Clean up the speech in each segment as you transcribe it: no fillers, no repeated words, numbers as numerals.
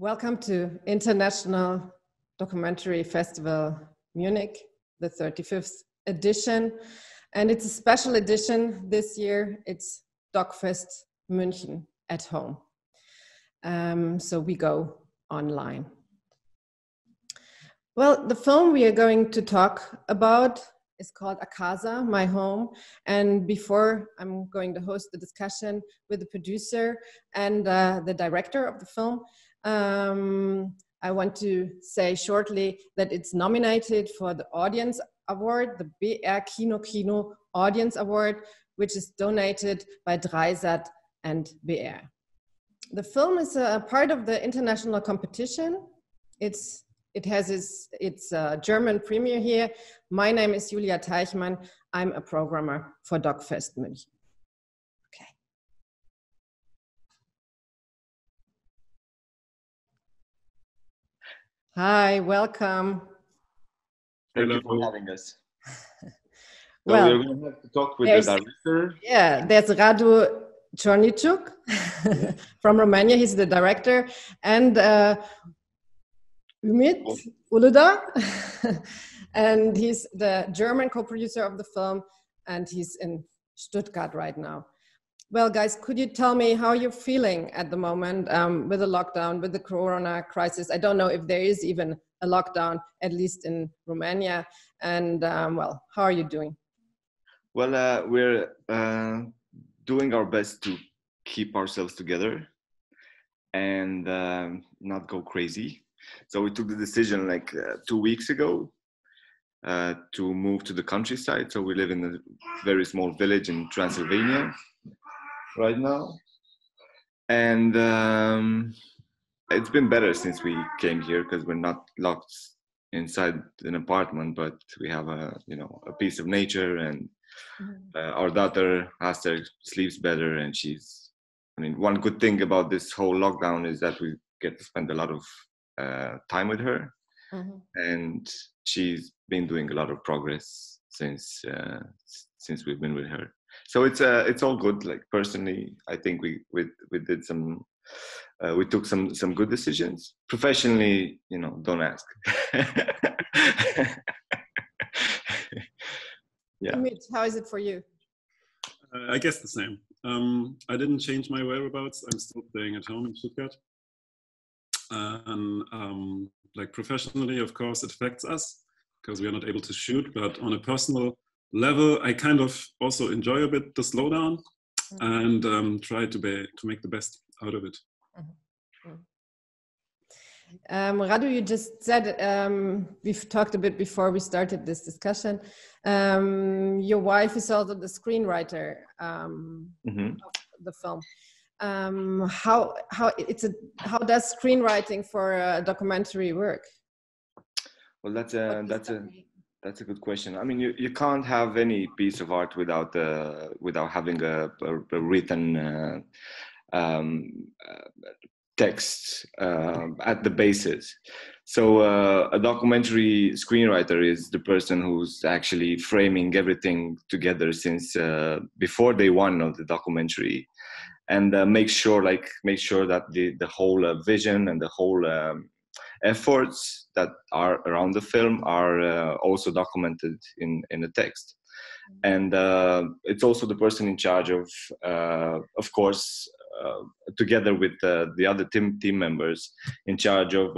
Welcome to International Documentary Festival Munich, the 35th edition. And it's a special edition this year. It's DOK.fest München at home. So we go online. Well, the film we are going to talk about is called ACASA, My Home. And before I'm going to host the discussion with the producer and the director of the film, I want to say shortly that it's nominated for the Audience Award, the BR Kino Audience Award, which is donated by Dreisat and BR. The film is a part of the international competition. It has its German premiere here. My name is Julia Teichmann. I'm a programmer for DOK.fest München. Okay. Hi, welcome. Thank you for having us. Well, we're going to have to talk with the director. Yeah, there's Radu Ciorniciuc from Romania. He's the director. And Ümut Ulidag, and he's the German co-producer of the film, and he's in Stuttgart right now. Well, guys, could you tell me how you're feeling at the moment with the lockdown, with the corona crisis? I don't know if there is even a lockdown, at least in Romania. And well, how are you doing? Well, we're doing our best to keep ourselves together and not go crazy. So we took the decision like 2 weeks ago to move to the countryside. So we live in a very small village in Transylvania right now. And it's been better since we came here because we're not locked inside an apartment, but we have a piece of nature, and our daughter Aster sleeps better, and one good thing about this whole lockdown is that we get to spend a lot of time with her, and she's been doing a lot of progress since we've been with her. So it's all good. Like personally, I think we did some we took some good decisions. Professionally, don't ask. Yeah. Ümut, how is it for you? I guess the same. I didn't change my whereabouts. I'm still staying at home in Stuttgart. And like professionally, of course, it affects us because we are not able to shoot. But on a personal level, I kind of also enjoy a bit the slowdown and try to make the best out of it. Radu, you just said, we've talked a bit before we started this discussion. Your wife is also the screenwriter of the film. How does screenwriting for a documentary work? Well, that's a good question. I mean, you can't have any piece of art without having a written text at the basis. So a documentary screenwriter is the person who's actually framing everything together since before day one of the documentary, and make sure that the whole vision and the whole efforts that are around the film are also documented in the text. And it's also the person in charge of course, together with the other team members, in charge of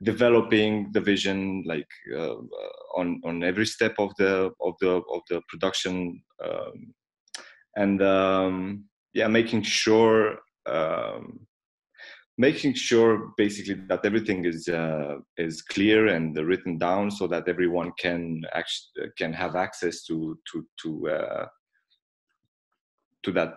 developing the vision, like on every step of the production, and making sure basically that everything is clear and written down so that everyone can have access to that.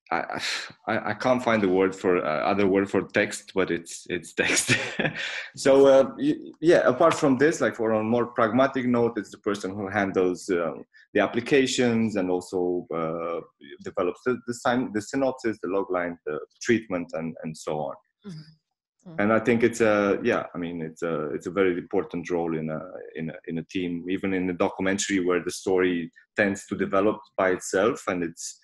I can't find the word for other word for text, but it's text. So apart from this, like for a more pragmatic note, it's the person who handles the applications and also develops the synopsis, the logline, the treatment, and so on. And I think it's a very important role in a team, even in a documentary where the story tends to develop by itself, and it's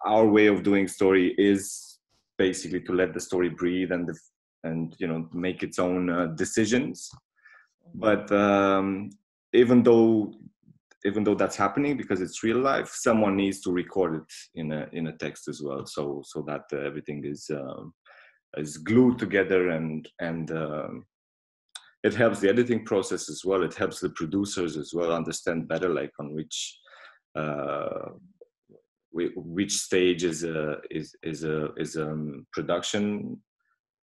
our way of doing story is basically to let the story breathe and you know, make its own decisions. But even though that's happening, because it's real life, someone needs to record it in a text as well, so that everything is glued together, and it helps the editing process as well. It helps the producers as well understand better, like on which stage is a production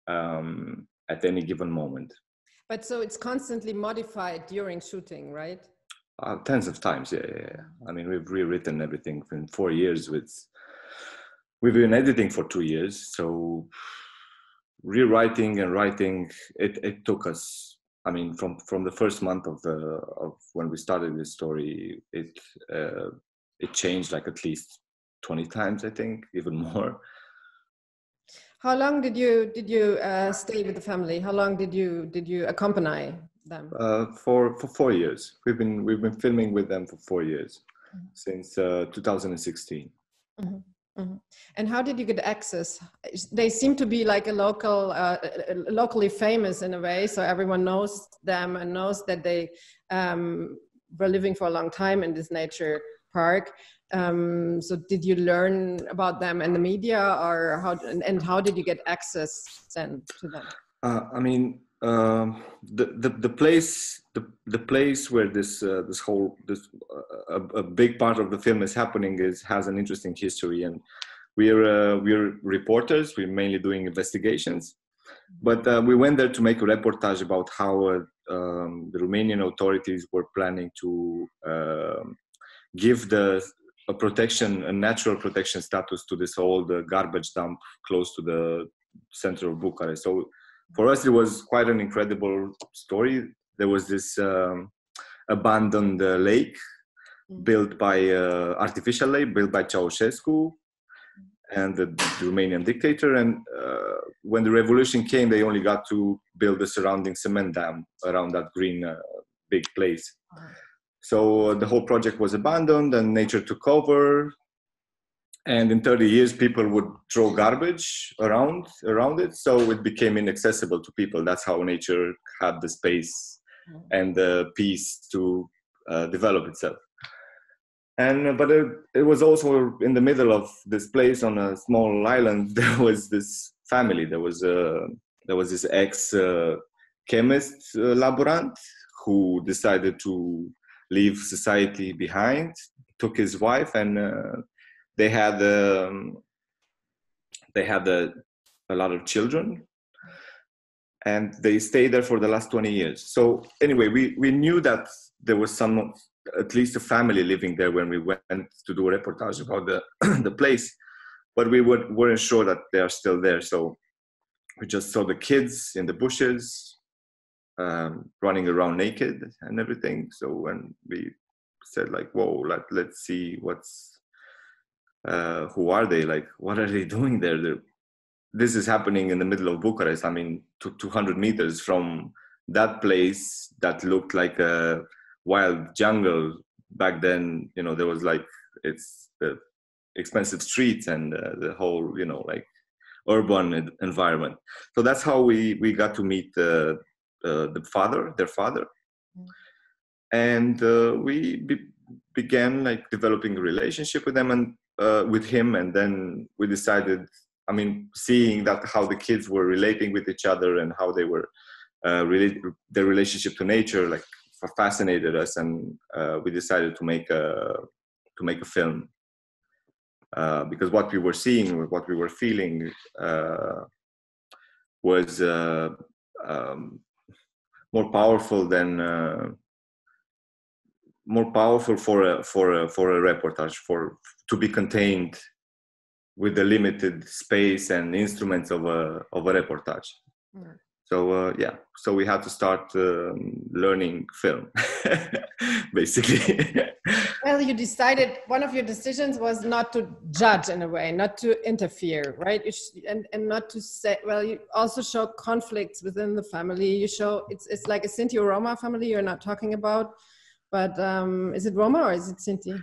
at any given moment. But so it's constantly modified during shooting, right? Tens of times, yeah. I mean, we've rewritten everything in 4 years. We've been editing for 2 years, so rewriting and writing, it took us. I mean, from the first month of when we started this story, it changed like at least 20 times, I think, even more. How long did you stay with the family? How long did you accompany them? For 4 years. We've been filming with them for 4 years, since 2016. Mm-hmm. Mm-hmm. And how did you get access? They seem to be like a locally famous in a way, so everyone knows them and knows that they were living for a long time in this nature park. So did you learn about them in the media, or how did you get access then to them? I mean, the place where a big part of the film is happening has an interesting history, and we're reporters. We're mainly doing investigations, but we went there to make a reportage about how the Romanian authorities were planning to give a natural protection status to this old garbage dump close to the center of Bucharest. So for us, it was quite an incredible story. There was this abandoned lake built by artificial lake built by Ceausescu and the Romanian dictator. And when the revolution came, they only got to build the surrounding cement dam around that green big place. So the whole project was abandoned, and nature took over. And in 30 years, people would throw garbage around it, so it became inaccessible to people. That's how nature had the space and the peace to develop itself. And but it was also in the middle of this place on a small island. There was this family. There was this ex-chemist laborant who decided to leave society behind. Took his wife, and they had a lot of children, and they stayed there for the last 20 years. So anyway, we knew that there was at least a family living there when we went to do a reportage about the place, but we weren't sure that they are still there. So we just saw the kids in the bushes, running around naked and everything. So when we said like, whoa, let's see who are they? Like, what are they doing there? This is happening in the middle of Bucharest. I mean, 200 meters from that place that looked like a wild jungle back then. You know, there was like, it's the expensive streets and the whole, you know, like urban environment. So that's how we got to meet their father. And we began like developing a relationship with them and with him. And then we decided, I mean, seeing that how the kids were relating with each other and how they were their relationship to nature, like fascinated us, and we decided to make a film because what we were seeing, what we were feeling, was more powerful for a reportage, to be contained with the limited space and instruments of a reportage. Mm. So so we had to start learning film, basically. Well, you decided, one of your decisions was not to judge in a way, not to interfere, right? And not to say, well, you also show conflicts within the family. You show, it's like a Sinti or Roma family you're not talking about, but is it Roma or is it Sinti?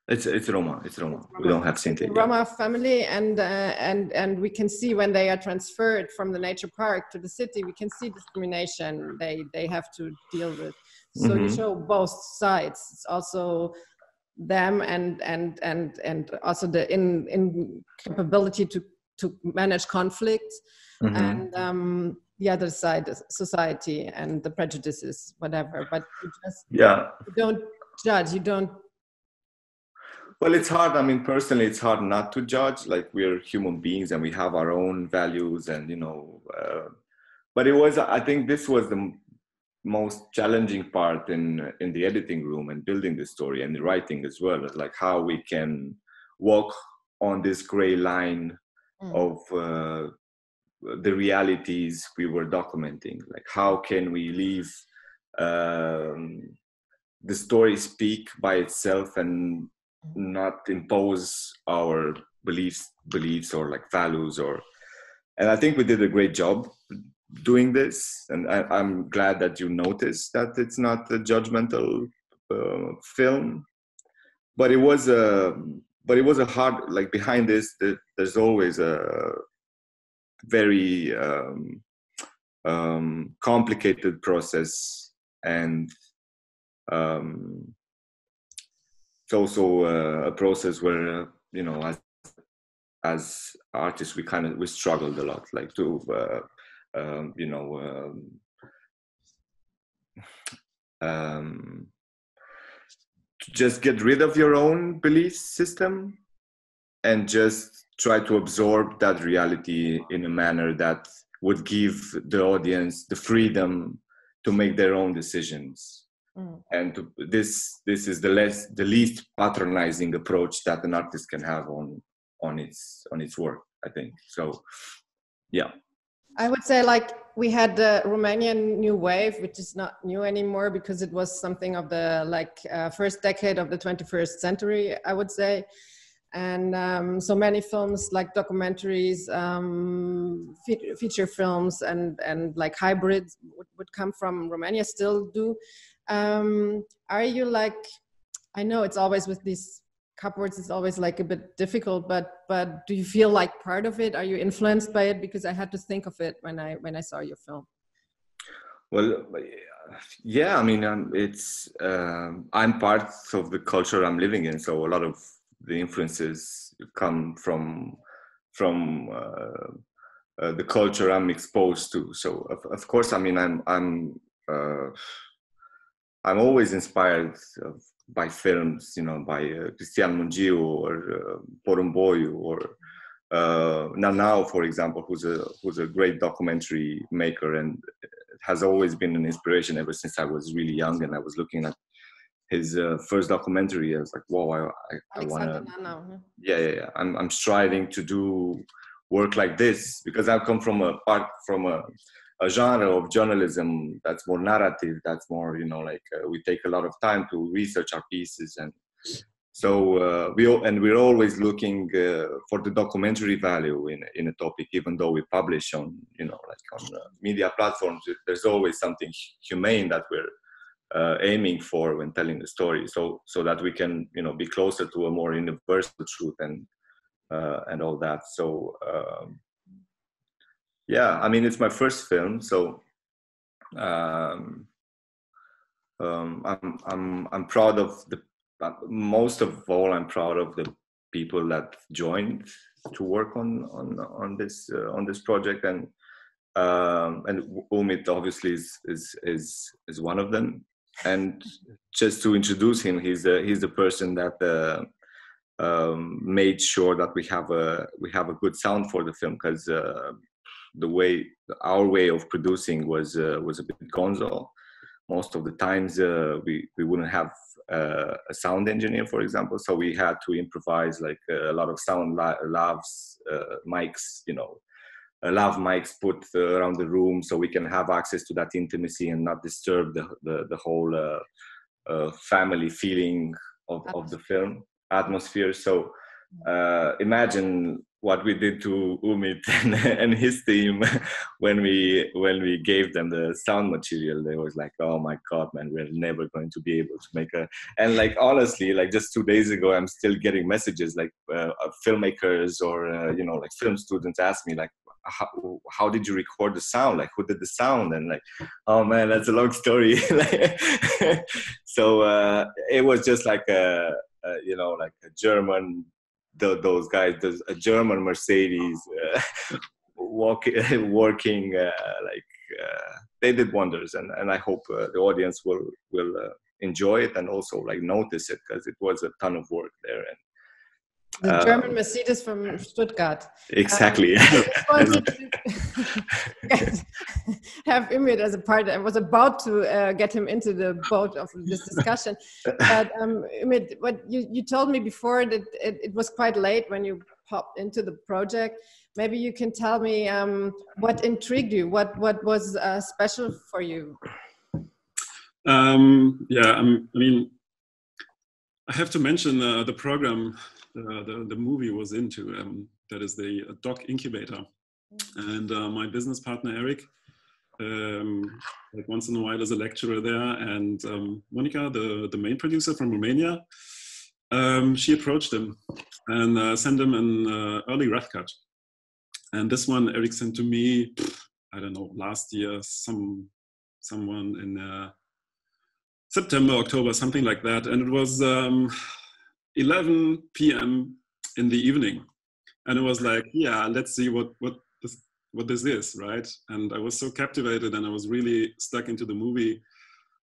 It's Roma. It's Roma. We don't have Sinti. The Roma family, and we can see when they are transferred from the nature park to the city, we can see discrimination they have to deal with. So you show both sides. It's also them and also the incapability to manage conflicts, and the other side is society and the prejudices, whatever. But you just you don't judge. You don't. Well, it's hard. I mean, personally, it's hard not to judge. Like, we're human beings and we have our own values, and but it was. I think this was the most challenging part in the editing room and building the story and the writing as well. Like, how we can walk on this gray line of the realities we were documenting. Like, how can we leave the story speak by itself and not impose our beliefs or like values, and I think we did a great job doing this, and I'm glad that you noticed that it's not a judgmental film, but it was a hard, like, behind this there's always a very complicated process, and it's also a process where as artists we struggled a lot, like to to just get rid of your own belief system and just try to absorb that reality in a manner that would give the audience the freedom to make their own decisions. And this is the least patronizing approach that an artist can have on its work, I think. So, yeah. I would say, like, we had the Romanian New Wave, which is not new anymore because it was something of the first decade of the 21st century, I would say. And so many films, like documentaries, feature films, and like hybrids would come from Romania, still do. Are you like, I know it's always with these cupboards, it's always like a bit difficult, but do you feel like part of it? Are you influenced by it? Because I had to think of it when I saw your film. Well, yeah, I mean, I'm part of the culture I'm living in, so a lot of the influences come from the culture I'm exposed to. So of course, I mean, I'm always inspired by films, by Cristian Mungiu or Porumboiu or Nanau, for example, who's a great documentary maker, and has always been an inspiration ever since I was really young. And I was looking at his first documentary. I was like, whoa, I want to. Yeah. I'm striving to do work like this, because I come from a genre of journalism that's more narrative, that's more, we take a lot of time to research our pieces, and so we're always looking for the documentary value in a topic, even though we publish on, on media platforms. There's always something humane that we're aiming for when telling the story, so that we can, be closer to a more universal truth and all that. So yeah, I mean, it's my first film, so I'm proud of most of all, I'm proud of the people that joined to work on this project, and Umit obviously is one of them. And just to introduce him, he's the person that made sure that we have a good sound for the film, because our way of producing was a bit gonzo. Most of the times we wouldn't have a sound engineer, for example, so we had to improvise, like a lot of sound lavs, mics, lav mics put around the room, so we can have access to that intimacy and not disturb the whole family feeling of the film atmosphere. So imagine what we did to Ümit and his team when we gave them the sound material. They was like, oh my God, man, we're never going to be able to make and like, honestly, like just 2 days ago, I'm still getting messages like filmmakers or, you know, like film students ask me like, how did you record the sound? Like, who did the sound? And like, oh man, that's a long story. So it was just like you know, like a German, those guys, a German Mercedes working they did wonders, and I hope the audience will enjoy it and also like notice it, because it was a ton of work there. And the German Mercedes from Stuttgart. Exactly. Wanted to have Ümit as a partner. I was about to get him into the boat of this discussion. But Ümit, what you told me before that it was quite late when you popped into the project. Maybe you can tell me what intrigued you, what was special for you? I mean, I have to mention the program the movie was into, that is the DOK incubator. And my business partner, Eric, like once in a while is a lecturer there, and Monica, the main producer from Romania, she approached him and sent him an early rough cut. And this one Eric sent to me, I don't know, last year, someone in September, October, something like that. And it was 11 p.m. in the evening. And it was like, yeah, let's see what this is, right? And I was so captivated, and I was really stuck into the movie.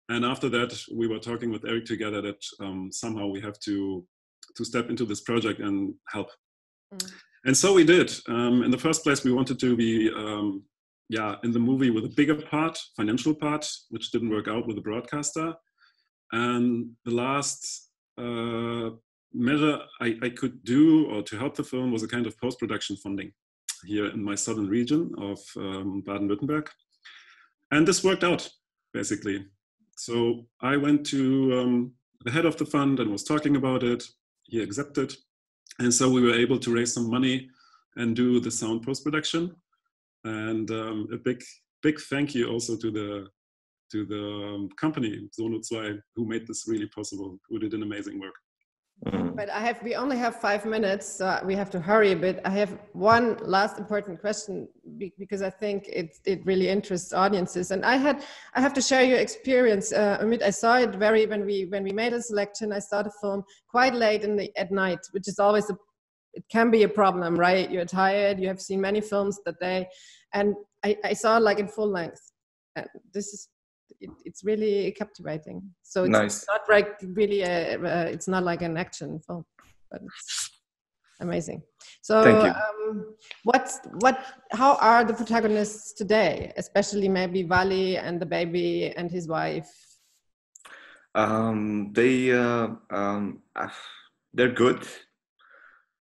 And after that, we were talking with Eric together that somehow we have to step into this project and help. And so we did. In the first place, we wanted to be in the movie with a bigger part, financial part, which didn't work out with the broadcaster. And the last measure I could do, or to help the film, was a kind of post-production funding here in my southern region of Baden-Württemberg. And this worked out, basically. So I went to the head of the fund and was talking about it. He accepted. And so we were able to raise some money and do the sound post-production. And a big thank you also to the company, Sono 2, who made this really possible, who did an amazing work. But we only have 5 minutes, so we have to hurry a bit. I have one last important question, because I think it really interests audiences. And I have to share your experience. Ümit, I saw it when we made a selection. I saw the film quite late at night, which is always it can be a problem, right? You're tired. You have seen many films that day, and I saw it like in full length. And it's really captivating. So it's nice. Not like really it's not like an action film, but it's amazing. So thank you. How are the protagonists today, especially maybe Vali and the baby and his wife? They're good.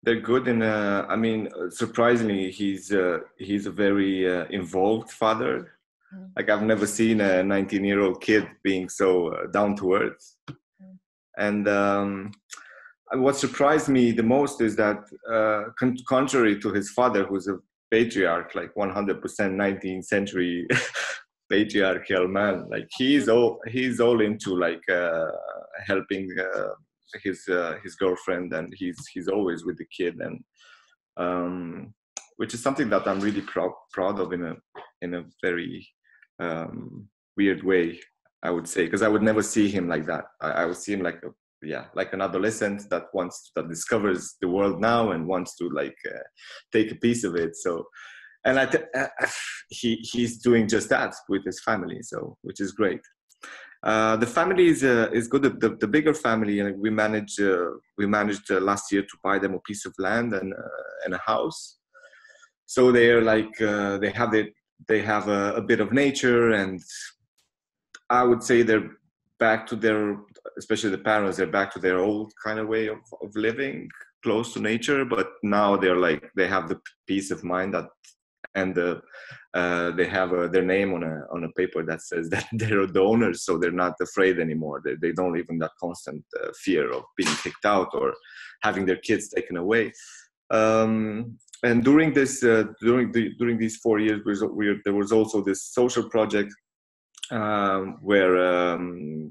They're good, and I mean, surprisingly, he's a very involved father. Like, I've never seen a 19-year-old kid being so down to earth. And what surprised me the most is that, contrary to his father, who's a patriarch, like 100% 19th century patriarchal man, like he's all into like helping his girlfriend, and he's always with the kid, and which is something that I'm really proud of in a very weird way, I would say, because I would never see him like that. I would see him like an adolescent that discovers the world now and wants to like take a piece of it. So, and he's doing just that with his family, so which is great. The family is good. The bigger family, and we managed last year to buy them a piece of land and a house. So they're like they have a bit of nature, and I would say they're back to especially the parents, they're back to their old kind of way of living, close to nature. But now they have the peace of mind and they have their name on a paper that says that they're the owners, so they're not afraid anymore. They don't live in that constant fear of being kicked out or having their kids taken away. and during this during these 4 years, there was also this social project where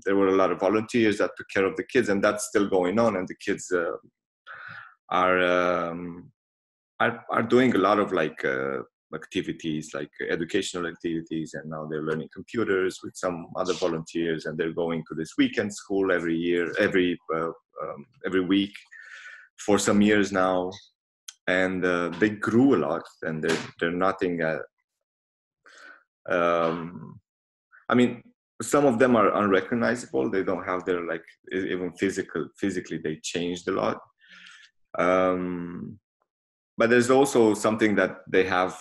there were a lot of volunteers that took care of the kids, and that's still going on. And the kids are doing a lot of like activities, like educational activities, and now they're learning computers with some other volunteers, and they're going to this weekend school every week for some years now. And they grew a lot, and they're nothing. I mean, some of them are unrecognizable. They don't have their, like, even physically they changed a lot. But there's also something that they have.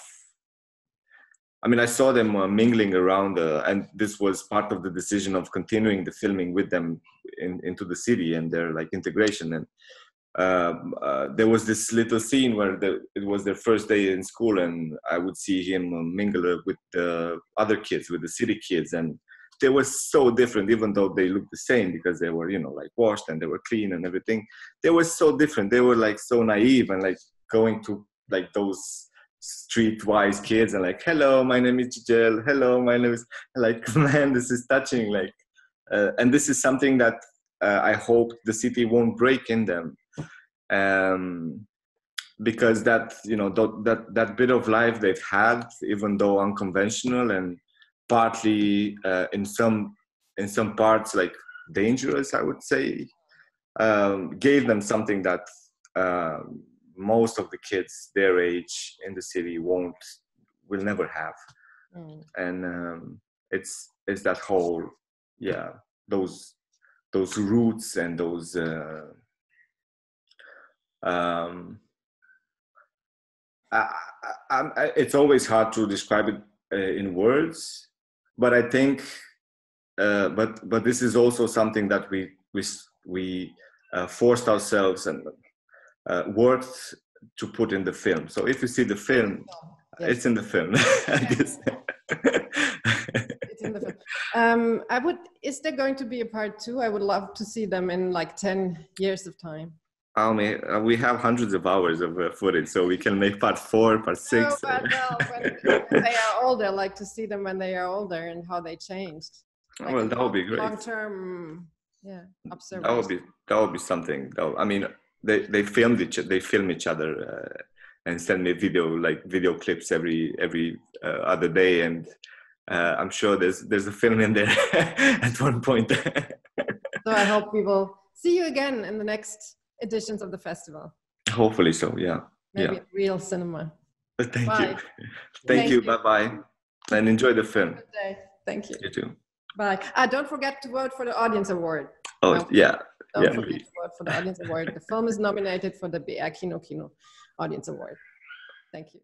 I mean, I saw them mingling around, and this was part of the decision of continuing the filming with them into the city and their, like, integration. And there was this little scene where it was their first day in school, and I would see him mingle with the other kids, with the city kids, and they were so different, even though they looked the same because they were, you know, like, washed and they were clean and everything. They were so different. They were, like, so naive and, like, going to, like, those streetwise kids and, like, hello, my name is Giselle, hello, my name is, like, man, this is touching, like, and this is something that I hope the city won't break in them. Because that, you know, that bit of life they've had, even though unconventional and partly in some parts, like, dangerous, I would say, gave them something that most of the kids their age in the city will never have. And it's that whole, yeah, those roots and those it's always hard to describe it in words, but I think but this is also something that we forced ourselves and worked to put in the film. So if you see the film, yes, it's in the film. I guess. It's in the film. Is there going to be a part 2? I would love to see them in, like, 10 years of time. I mean, we have hundreds of hours of footage, so we can make part 4, part 6. No, but when they are older, I'd like to see them when they are older and how they changed. Like, well, that would be great. Long-term, yeah, observation. That would be something. I mean, they film each other and send me video clips every other day, and I'm sure there's a film in there at one point. So I hope we will see you again in the next editions of the festival. Hopefully so, yeah. Maybe real cinema. Thank you. Thank you. Bye-bye. And enjoy the film. Good day. Thank you. You too. Bye. Don't forget to vote for the Audience Award. Oh, yeah. Don't forget to vote for the Audience Award. The film is nominated for the BR Kino Audience Award. Thank you.